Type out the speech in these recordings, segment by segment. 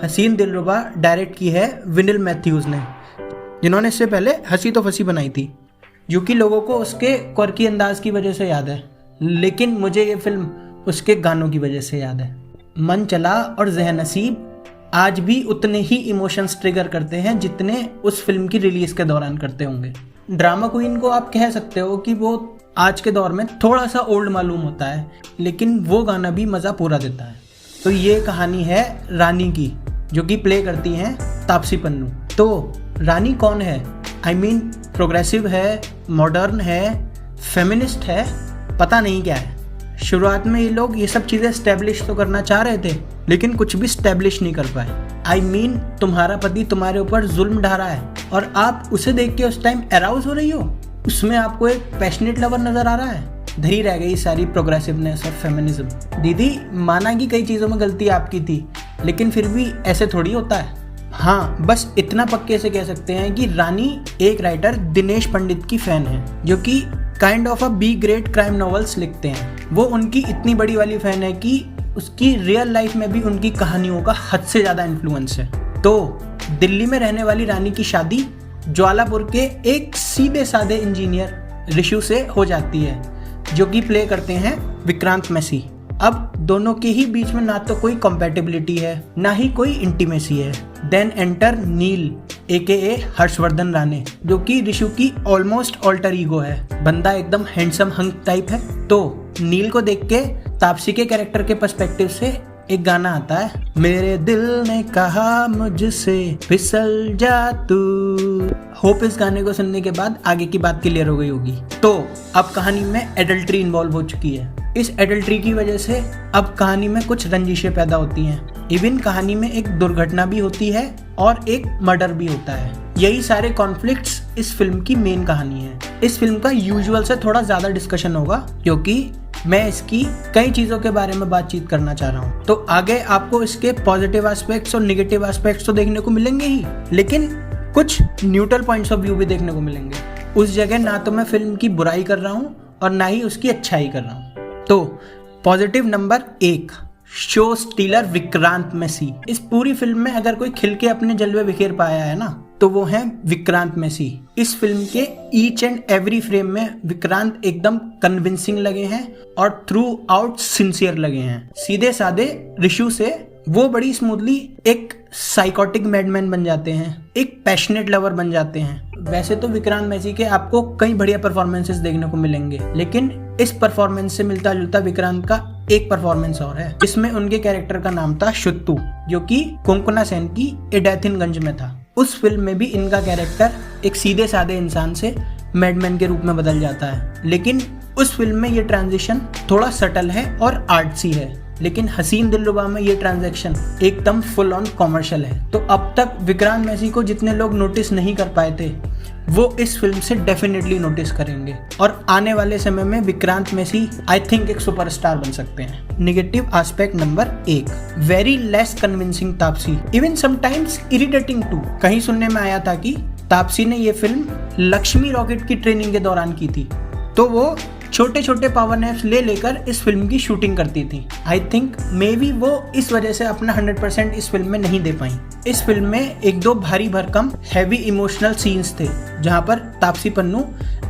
हसीन दिलरुबा डायरेक्ट की है विनिल मैथ्यूज ने, जिन्होंने इससे पहले हंसी तो फंसी बनाई थी, जो कि लोगों को उसके क्वर्की अंदाज की वजह से याद है, लेकिन मुझे ये फिल्म उसके गानों की वजह से याद है। मन चला और ज़हन नसीब आज भी उतने ही इमोशंस ट्रिगर करते हैं जितने उस फिल्म की रिलीज के दौरान करते होंगे। ड्रामा क्वीन को आप कह सकते हो कि वो आज के दौर में थोड़ा सा ओल्ड मालूम होता है, लेकिन वो गाना भी मज़ा पूरा देता है। तो ये कहानी है रानी की, जो कि प्ले करती हैं तापसी पन्नू। तो रानी कौन है? आई मीन प्रोग्रेसिव है, मॉडर्न है, फेमिनिस्ट है, पता नहीं क्या है। शुरुआत में ये लोग ये सब चीज़ें स्टैब्लिश तो करना चाह रहे थे, लेकिन कुछ भी स्टैब्लिश नहीं कर पाए। आई मीन तुम्हारा पति तुम्हारे ऊपर जुल्म ढा रहा है और आप उसे देख के उस टाइम अराउज हो रही हो, उसमें आपको एक पैशनेट लवर नजर आ रहा है। धरी रह गई सारी प्रोग्रेसिवनेस और फेमिनिज्म। दीदी माना कि कई चीज़ों में गलती आपकी थी, लेकिन फिर भी ऐसे थोड़ी होता है। हाँ, बस इतना पक्के से कह सकते हैं कि रानी एक राइटर दिनेश पंडित की फैन है, जो कि kind of a be great crime novels लिखते हैं। वो उनकी इतनी बड़ी वाली फैन है कि उसकी रियल लाइफ में भी उनकी कहानियों का हद से ज़्यादा इन्फ्लुएंस है। तो दिल्ली में रहने वाली रानी की शादी ज्वालापुर के एक सीधे साधे इंजीनियर ऋषु से हो जाती है, जो कि प्ले करते हैं विक्रांत मैसी। अब दोनों के ही बीच में ना तो कोई कंपैटिबिलिटी है, ना ही कोई इंटीमेसी है। देन एंटर नील AKA हर्षवर्धन राणे, जो कि ऋषु की ऑलमोस्ट ऑल्टर ईगो है। बंदा एकदम हैंडसम हंक टाइप है। तो नील को देख के तापसी के कैरेक्टर के पर्सपेक्टिव से एक गाना आता है, मेरे दिल ने कहा मुझसे फिसल जा तू। होप इस गाने को सुनने के बाद आगे की बात क्लियर हो गई होगी। तो अब कहानी में एडल्ट्री इन्वॉल्व हो चुकी है। इस एडल्ट्री की वजह से अब कहानी में कुछ रंजिशें पैदा होती हैं। इवन कहानी में एक दुर्घटना भी होती है और एक मर्डर भी होता है। यही सारे कॉन्फ्लिक्ट्स इस फिल्म की मेन कहानी है। इस फिल्म का यूजुअल से थोड़ा ज़्यादा डिस्कशन होगा, क्योंकि मैं इसकी कई चीज़ों के बारे में बातचीत करना चाह रहा हूँ। तो आगे आपको इसके पॉजिटिव एस्पेक्ट्स और नेगेटिव एस्पेक्ट्स तो देखने को मिलेंगे ही, लेकिन कुछ न्यूट्रल पॉइंट्स ऑफ व्यू भी देखने को मिलेंगे। उस जगह ना तो मैं फिल्म की बुराई कर रहा हूँ और ना ही उसकी अच्छाई कर रहा हूँ। तो positive number 1, show stealer Vikrant Massey. इस पूरी फिल्म में अगर कोई खिल के अपने जलवे बिखेर पाया है ना, तो वो है विक्रांत मैसी। इस फिल्म के ईच एंड एवरी फ्रेम में विक्रांत एकदम कन्विंसिंग लगे हैं और थ्रू आउट सिंसियर लगे हैं। सीधे साधे ऋषु से वो बड़ी स्मूथली एक साइकोटिक मैडमैन बन जाते हैं, एक पैशनेट लवर बन जाते हैं। वैसे तो विक्रांत मैसी के आपको कई बढ़िया परफॉर्मेंसेस देखने को मिलेंगे, लेकिन इस परफॉर्मेंस से मिलता जुलता विक्रांत का एक परफॉर्मेंस और है, जिसमें उनके कैरेक्टर का नाम था शुत्तू, जो कि कोंकणा सेन की ए डेथ इन गंज में था। उस फिल्म में भी इनका कैरेक्टर एक सीधे साधे इंसान से मैडमैन के रूप में बदल जाता है, लेकिन उस फिल्म में ये ट्रांजिशन थोड़ा सटल है और आर्टसी है। लेकिन हसीन दिलरुबा में ये ट्रांजैक्शन एकदम फुल ऑन कॉमर्शियल है। तो अब तक विक्रांत मैसी को जितने लोग नोटिस नहीं कर पाए थे, वो इस फिल्म से डेफिनेटली नोटिस करेंगे और आने वाले समय में विक्रांत मैसी आई थिंक एक सुपरस्टार बन सकते हैं। Negative aspect number 1, very less convincing Taapsee, even sometimes irritating too. कहीं सुनने में आया था कि तापसी ने ये फिल्म लक्ष्मी रॉकेट की ट्रेनिंग के दौरान की थी, तो वो छोटे छोटे पावर नैप्स ले लेकर इस फिल्म की शूटिंग करती थी। आई थिंक मे बी वो इस वजह से अपना 100% इस फिल्म में नहीं दे पाई। इस फिल्म में एक दो भारी भरकम हैवी इमोशनल सीन्स थे, जहां पर तापसी पन्नू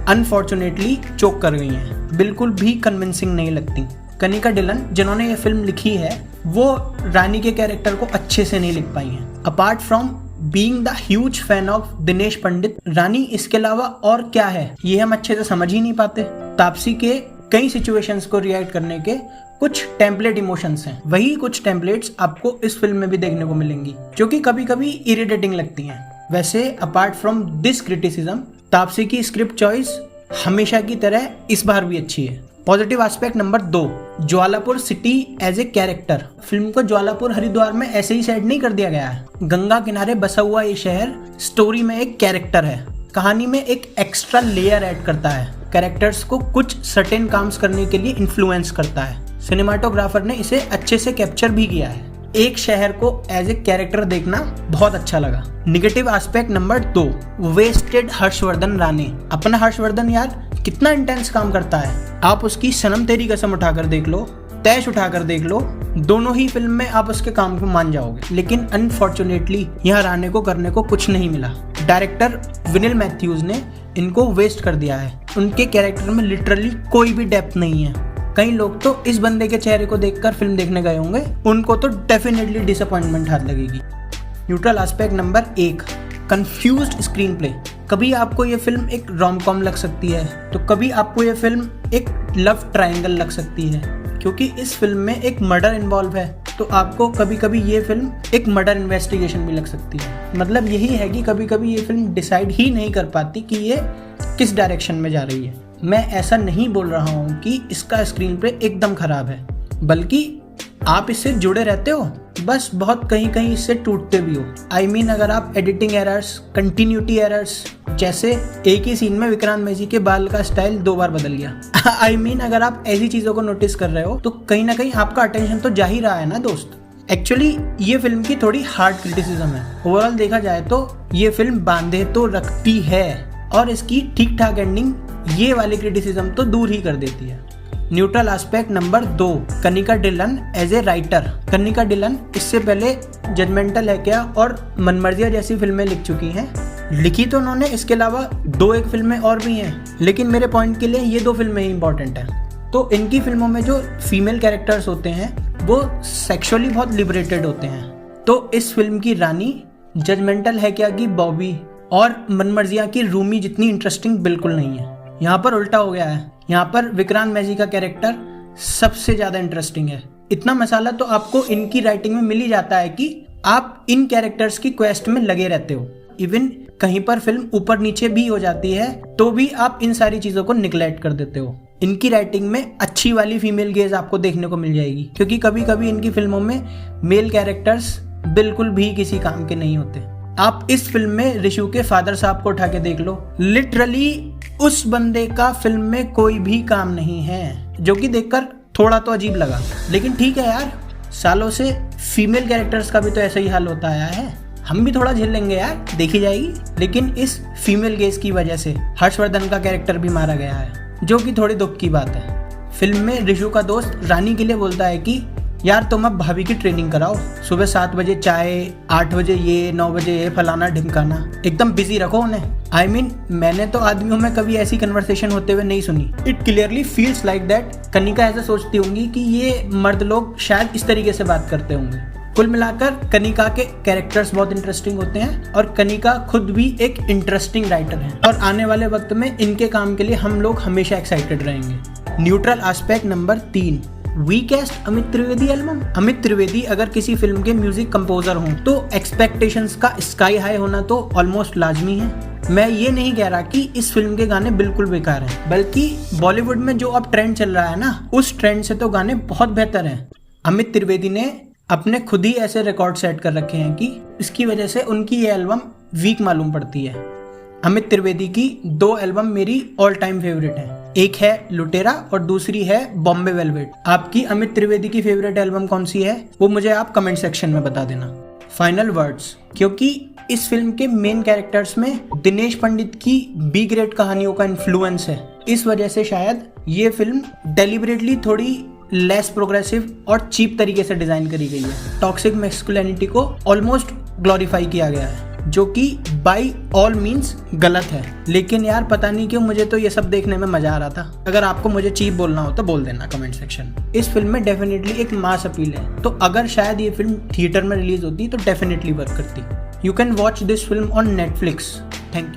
अनफॉर्चुनेटली चोक कर गई हैं, बिल्कुल भी कन्विंसिंग नहीं लगती। कनिका डिलन जिन्होंने ये फिल्म लिखी है, वो रानी के कैरेक्टर को अच्छे से नहीं लिख पाई हैं। Apart from being the huge fan of Dinesh Pandit, Rani इसके अलावा और क्या है ये हम अच्छे से समझ ही नहीं पाते। तापसी के कई सिचुएशंस को रिएक्ट करने के कुछ टेम्पलेट इमोशंस हैं, वही कुछ टेम्पलेट्स आपको इस फिल्म में भी देखने को मिलेंगी, जो कि कभी कभी इरिटेटिंग लगती हैं। वैसे apart from this criticism, Taapsee की स्क्रिप्ट चॉइस हमेशा की तरह इस बार भी अच्छी है। Positive aspect number 2, Jwalapur city as a character. Film को ज्वालापुर हरिद्वार में ऐसे ही सेट नहीं कर दिया गया है। गंगा किनारे बसा हुआ ये शहर स्टोरी में एक कैरेक्टर है, कहानी में एक एक्स्ट्रा लेयर ऐड करता है, कैरेक्टर्स को कुछ सर्टेन काम्स करने के लिए इन्फ्लुएंस करता है। सिनेमाटोग्राफर ने इसे अच्छे से कैप्चर भी किया है। एक शहर को एज ए कैरेक्टर देखना बहुत अच्छा लगा। Negative aspect number 2, wasted Harshvardhan Rane. अपना हर्षवर्धन यार कितना इंटेंस काम करता है, आप उसकी सनम तेरी कसम उठाकर देख लो, तैश उठाकर देख लो, दोनों ही फिल्म में आप उसके काम को मान जाओगे। लेकिन अनफॉर्चुनेटली यहाँ राणे को करने को कुछ नहीं मिला। डायरेक्टर विनिल मैथ्यूज ने इनको वेस्ट कर दिया है। उनके कैरेक्टर में लिटरली कोई भी डेप्थ नहीं है। कई लोग तो इस बंदे के चेहरे को देखकर फिल्म देखने गए होंगे, उनको तो डेफिनेटली डिसअपॉइंटमेंट हाथ लगेगी। Neutral aspect number 1, confused screen play. कभी आपको ये फिल्म एक रोम कॉम लग सकती है, तो कभी आपको ये फिल्म एक लव ट्रायंगल लग सकती है, क्योंकि इस फिल्म में एक मर्डर इन्वॉल्व है। तो आपको कभी कभी ये फिल्म एक मर्डर इन्वेस्टिगेशन भी लग सकती है। मतलब यही है कि कभी कभी ये फिल्म डिसाइड ही नहीं कर पाती कि ये किस डायरेक्शन में जा रही है। मैं ऐसा नहीं बोल रहा हूँ कि इसका स्क्रीन प्ले एकदम खराब है, बल्कि आप इससे जुड़े रहते हो, बस बहुत कहीं कहीं इससे टूटते भी हो। I mean, अगर आप एडिटिंग एरर्स, कंटिन्यूटी एरर्स, जैसे एक ही सीन में विक्रांत मैसी के बाल का स्टाइल 2 बार बदल गया I mean, अगर आप ऐसी चीज़ों को नोटिस कर रहे हो तो कहीं ना कहीं आपका अटेंशन तो जा ही रहा है ना दोस्त। एक्चुअली ये फिल्म की थोड़ी हार्ड क्रिटिसिज्म है। ओवरऑल देखा जाए तो ये फिल्म बांधे तो रखती है, और इसकी ठीक ठाक एंडिंग ये वाली क्रिटिसिज्म तो दूर ही कर देती है। Neutral aspect number 2, Kanika Dhillon as a writer. Kanika Dhillon इससे पहले जजमेंटल है क्या और मनमर्जिया जैसी फिल्में लिख चुकी हैं। लिखी तो उन्होंने इसके अलावा 2-1 फिल्में और भी हैं, लेकिन मेरे पॉइंट के लिए ये 2 फिल्में ही इंपॉर्टेंट हैं। तो इनकी फिल्मों में जो फीमेल कैरेक्टर्स होते हैं वो सेक्सुअली बहुत लिबरेटेड होते हैं। तो इस फिल्म की रानी जजमेंटल है क्या की बॉबी और मनमर्जिया की रूमी जितनी इंटरेस्टिंग बिल्कुल नहीं है। यहाँ पर उल्टा हो गया है। यहाँ पर विक्रांत मैसी का कैरेक्टर सबसे ज़्यादा इंटरेस्टिंग है। इतना मसाला तो आपको इनकी राइटिंग में मिल ही जाता है कि आप इन कैरेक्टर्स की क्वेस्ट में लगे रहते हो। इवन कहीं पर फिल्म ऊपर नीचे भी हो जाती है तो भी आप इन सारी चीज़ों को निगलेक्ट कर देते हो। इनकी राइटिंग में अच्छी वाली फीमेल गेज आपको देखने को मिल जाएगी, क्योंकि कभी कभी इनकी फिल्मों में मेल कैरेक्टर्स बिल्कुल भी किसी काम के नहीं होते। आप इस फिल्म में ऋषु के फादर साहब को उठा के देख लो, लिटरली उस बंदे का फिल्म में कोई भी काम नहीं है, जो कि देखकर थोड़ा तो अजीब लगा। लेकिन ठीक है यार, सालों से फीमेल कैरेक्टर्स का भी तो ऐसा ही हाल होता आया है, हम भी थोड़ा झेल लेंगे यार, देखी जाएगी। लेकिन इस फीमेल गेज की वजह से हर्षवर्धन का कैरेक्टर भी मारा गया है, जो कि थोड़ी दुख की बात है। फिल्म में ऋषु का दोस्त रानी के लिए बोलता है कि यार तुम अब भाभी की ट्रेनिंग कराओ, सुबह 7 बजे चाय, 8 बजे ये, 9 बजे ये, फलाना ढिमकाना, एकदम बिजी रखो उन्हें। I mean, मैंने तो आदमियों में कभी ऐसी कन्वर्सेशन होते हुए नहीं सुनी। It clearly feels like that Kanika ऐसा सोचती होंगी कि ये मर्द लोग शायद इस तरीके से बात करते होंगे। कुल मिलाकर कनिका के कैरेक्टर्स बहुत इंटरेस्टिंग होते हैं, और कनिका खुद भी एक इंटरेस्टिंग राइटर है, और आने वाले वक्त में इनके काम के लिए हम लोग हमेशा एक्साइटेड रहेंगे। Neutral aspect number 3, weakest Amit Trivedi album. Amit Trivedi अगर किसी फिल्म के म्यूजिक कंपोजर हों तो एक्सपेक्टेशंस का स्काई हाई होना तो ऑलमोस्ट लाजमी है। मैं ये नहीं कह रहा कि इस फिल्म के गाने बिल्कुल बेकार हैं, बल्कि बॉलीवुड में जो अब ट्रेंड चल रहा है ना, उस ट्रेंड से तो गाने बहुत बेहतर हैं। अमित त्रिवेदी ने अपने खुद ही ऐसे रिकॉर्ड सेट कर रखे हैं कि इसकी वजह से उनकी ये एल्बम वीक मालूम पड़ती है। अमित त्रिवेदी की 2 एल्बम मेरी ऑल टाइम फेवरेट है, एक है लुटेरा और दूसरी है बॉम्बे वेलवेट। आपकी अमित त्रिवेदी की फेवरेट एल्बम कौन सी है वो मुझे आप कमेंट सेक्शन में बता देना। फाइनल वर्ड्स, क्योंकि इस फिल्म के मेन कैरेक्टर्स में दिनेश पंडित की बी ग्रेड कहानियों का इन्फ्लुएंस है, इस वजह से शायद ये फिल्म डेलिबरेटली थोड़ी लेस प्रोग्रेसिव और चीप तरीके से डिजाइन करी गई है। टॉक्सिक मैस्कुलिनिटी को ऑलमोस्ट ग्लोरीफाई किया गया है, जो कि बाई ऑल मीन्स गलत है। लेकिन यार पता नहीं क्यों मुझे तो ये सब देखने में मजा आ रहा था। अगर आपको मुझे चीप बोलना हो तो बोल देना कमेंट सेक्शन। इस फिल्म में डेफिनेटली एक मास अपील है, तो अगर शायद ये फिल्म थिएटर में रिलीज होती तो डेफिनेटली वर्क करती। You can watch this film on Netflix. Thank you.